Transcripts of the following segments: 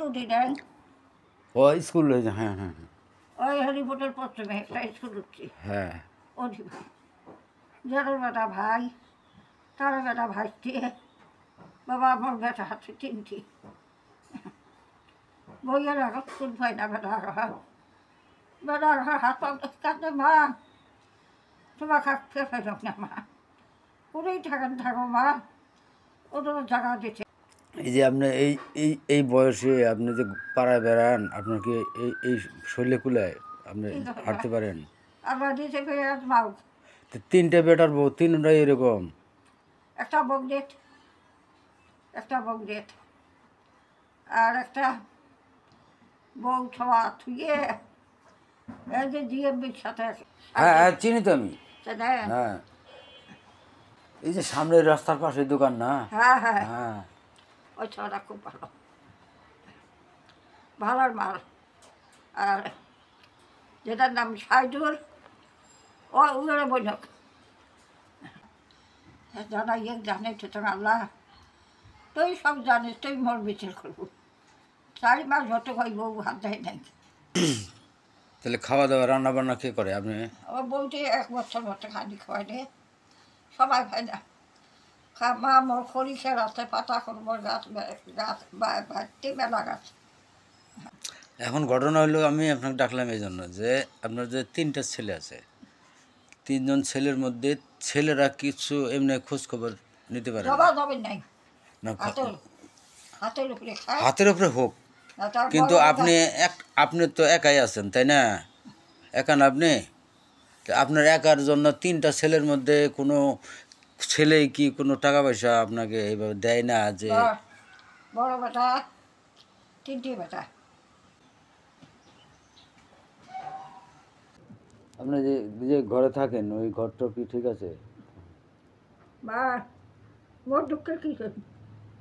উঠি নাই ও স্কুল হয়েছে, হ্যাঁ হ্যাঁ হ্যাঁ ওই হরিপুটের পশ্চিমে একটা স্কুল উঠছি হ্যাঁ। ওঠি যার বেটা ভাই তার বেটা ভাইটি বাবা আমার বেটা আছে তিনটি বইয়ের আগে স্কুল পাই না বেটার হাত কাঁদে মা তোমার খাচ্ছে ফেরত না মা পুরেই থাকো মা ওদের জায়গা দিচ্ছে। এই যে আপনি এই এই এই বয়সে আপনি যে পাড়ায় বেড়ান, আপনার কি এই এই শরীরে কুলায় আপনি হাঁটতে পারেন? আমরা দিতে পেয়ে মাও তো তিনটে বেটার বউ, তিনটাই এরকম? একটা বগডেট আর একটা বউ ছোয়া থুয়ে এই যে জিএমবির সাথে হ্যাঁ হ্যাঁ চিনি তো আমি। সেটা হ্যাঁ এই যে সামনের রাস্তার পাশে দোকান না? হ্যাঁ হ্যাঁ হ্যাঁ ওই ছোয়াটা খুব ভালোর মাল। আর যেটার নাম সাইদুর ও উড়ে বৈঠক যারা ইয়ে জানে সুতরাং আল্লাহ তুই সব জানিস তুই মোর মিছিল করবো 4 মাস হতে হয় বউ হাত দেয় নাই। তাহলে খাওয়া দাওয়া রান্না বান্না কে করে? আপনি? ও বউটি 1 বছর মতো খানি খাওয়াই দে সবাই খায় না মা মোর খরিষের আছে পাতা করবর গাছ ভাতটি মেলা গাছ। এখন ঘটনা হলো, আমি আপনাকে ডাকলাম এই জন্য যে আপনার যে 3টা ছেলে আছে, 3জন ছেলের মধ্যে ছেলেরা কিছু এমনি খোঁজ খবর নিতে পারে না? জবাব নাই না, হাতের উপরে খায় হাতের উপরে হোক, না তার কিন্তু বড় আপনি তো একাই আছেন তাই না? একা না আপনি? তো আপনার একার জন্য 3টা ছেলের মধ্যে কোনো ছেলে কি কোনো টাকা পয়সা আপনাকে এইভাবে দেয় না? যে বড় বেটা 3টি বেটা আপনি যে যে ঘরে থাকেন ওই ঘরটা কি ঠিক আছে? বা মোর দুঃখের কি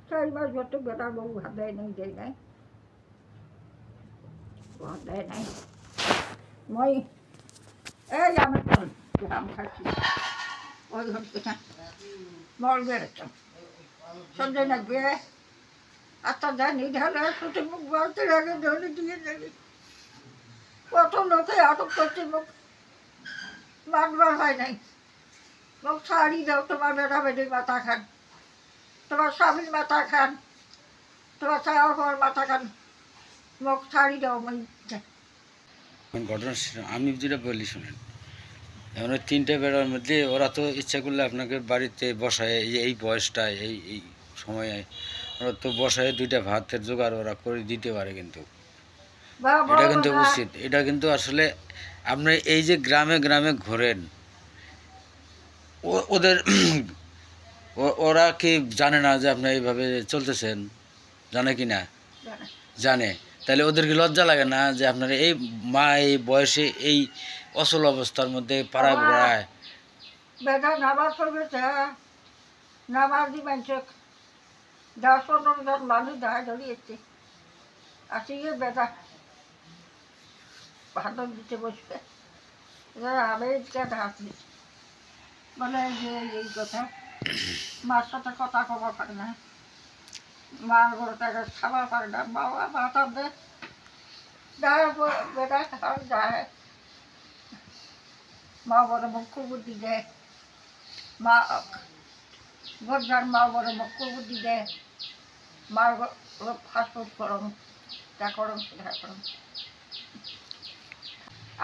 4 মাস হতে বেটা বউ হাত দেয় নাই ভাত দেয় নাই মই এই আমি আম খাচ্ছি ওই ঘর থেকে মল বেরোতাম সন্ধ্যে লাগবে আচ্ছা জানি ঢালে শুধু মুখ বলতে আগে ধরে দিয়ে যাবি কত লোকে আটক করছে মুখ মানবার হয় নাই মুখ ছাড়ি দাও তোমার বেটা বেটির মাথা খান তোমার স্বামীর মাথা খান তোমার ছায়ার মাথা খান মুখ ছাড়ি দাও ঘটনা আমি যেটা বলি শুনেন, এখন ওই 3টে বেড়ার মধ্যে ওরা তো ইচ্ছা করলে আপনাকে বাড়িতে বসায়, এই বয়সটা এই এই সময়ে ওরা তো বসায় 2টা ভাতের জোগাড় ওরা করে দিতে পারে, কিন্তু এটা কিন্তু উচিত। এটা কিন্তু আসলে আপনি এই যে গ্রামে গ্রামে ঘোরেন, ওদের ওরা কি জানে না যে আপনি এইভাবে চলতেছেন? জানে কি না? জানে। তাহলে ওদের কি লজ্জা লাগে না যে আপনার এই মা এই বয়সে এই অচল অবস্থার মধ্যে পাড়া বেড়ায়? বেটা নামাজ পড়বে নামাজ দি মানুষ 10-15 জন মানুষ দেখা ধরিয়েছে আসিয়ে বেটা ভাতন দিতে বসবে আমি হাসি বলে যে এই কথা মার সাথে কথা কব পারে না মার ঘরে তাকে খাওয়া পারে না বাবা মাথা দে যায় বেটা খাওয়া যায় মা বড় মুখ্য বুদ্ধি দেয় মা গরজার মা বড় মুখ্য বুদ্ধি দেয় মার ফাস্টফুড করম তা করম সেটা করম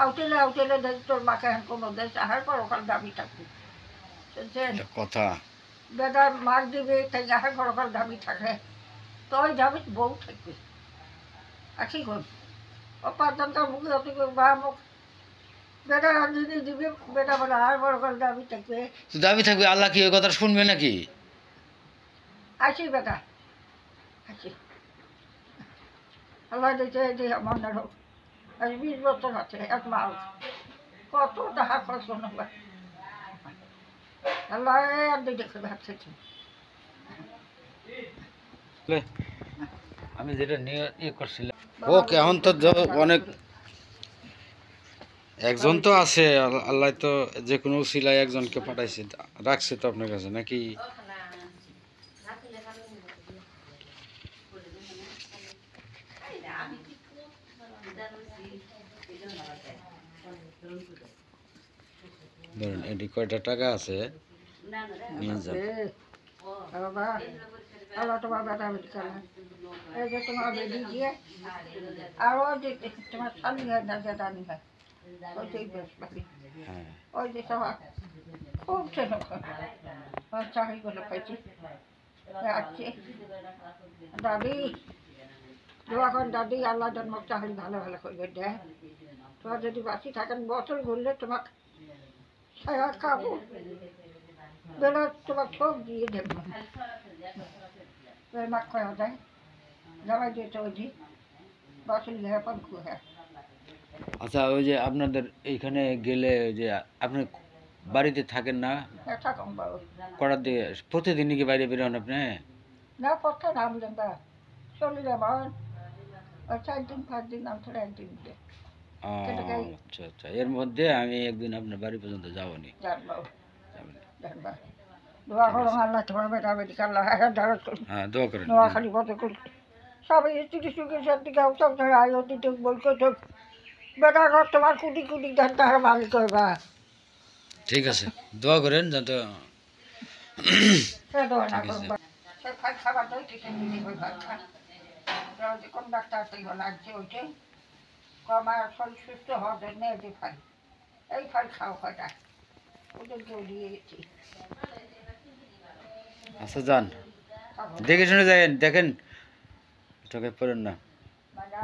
আউটেলে দেখ তোর মাকে এখন কোনো দেশ আহার পর ওখানে দাবি থাকবে শুনছেন কথা? বেটা মার দিবে তাই আহার পর ওখানে দাবি থাকে তো ওই দাবি বউ থাকবে আর কি করব অপাতনটার মুখে অতি বা মুখ বেটা যদি দিবে বেটা বলে আহার পর ওখানে দাবি থাকবে। দাবি থাকবে, আল্লাহ কি ওই কথা শুনবে নাকি? আসি বেটা আসি আল্লাহ দিতে যে আমার না হোক আজ 20 বছর আছে 1 মাস কত টাকা খরচ নেবে আল্লাহ আর দিতে ভাবছে আমি যেটা নিয়ে ইয়ে করছিলাম ওকে এখন তো অনেক একজন তো আছে, আল্লাহ তো যে কোনো উসিলায় একজনকে পাঠাইছে, রাখছে তো আপনার কাছে নাকি? ধরুন এটি কয়টা টাকা আছে নিয়ে যান। বাবা আল্লাহ তোমার বেটা বেটি করলাম এই যে তোমার বেদি দিয়ে আর ওই যে তোমার স্বামী হয় না যে রানী হয় ওই যে বেশ বাকি হ্যাঁ ওই যে সবার খুব ছেলে ওর চাকরিগুলো পাইছি যাচ্ছি দাদি দোয়া কর দাদি আল্লাহ জন্ম চাকরি ভালো ভালো করবে দেয় তোমার যদি বাঁচি থাকেন বছর ঘুরলে তোমার ছায়া খাবো বেলা তোমার ছোপ দিয়ে দেবো মাখ খাওয়া যায় জামাই দিয়ে চৌধি বছর লেপন খুঁড়ে আচ্ছা ওই যে আপনাদের এইখানে গেলে ওই যে আপনি বাড়িতে থাকেন না একটা কম বাবু কটার দিকে প্রতিদিনই কি বাইরে বেরোন আপনি? না পথে নাম জানবা চলি যাবার ওই 4 দিন 5 দিন নাম ধরে একদিন দিয়ে ও, আচ্ছা আচ্ছা এর মধ্যে আমি একদিন আপনার বাড়ি পর্যন্ত যাবনি। জানবো জানবা দোয়া করো আল্লাহ তোমার বেটা বেটি আল্লাহ ধরো হ্যাঁ দোয়া করেন। নোয়া খালি বন্ধ করি সবাই স্ত্রী সুখে শান্তি গাও সব ধরে আয়ো দিতে বলছো তো বেটা ঘর তোমার কুটি কুটি ধান তাহার মালিক হইবা ঠিক আছে দোয়া করেন যাতে সে দোয়া না করবা সে খাই খাবার দই কিছু মিলি হই ভাত খান যে কোন ডাক্তার থেকে লাগছে ওইটাই আমার শরীর সুস্থ হওয়ার জন্য এই যে ফল এই ফল খাও কটা ওদেরকেও দিয়ে গেছি আচ্ছা যান দেখে শুনে যাবেন দেখেন চোখে পড়েন না। বাজা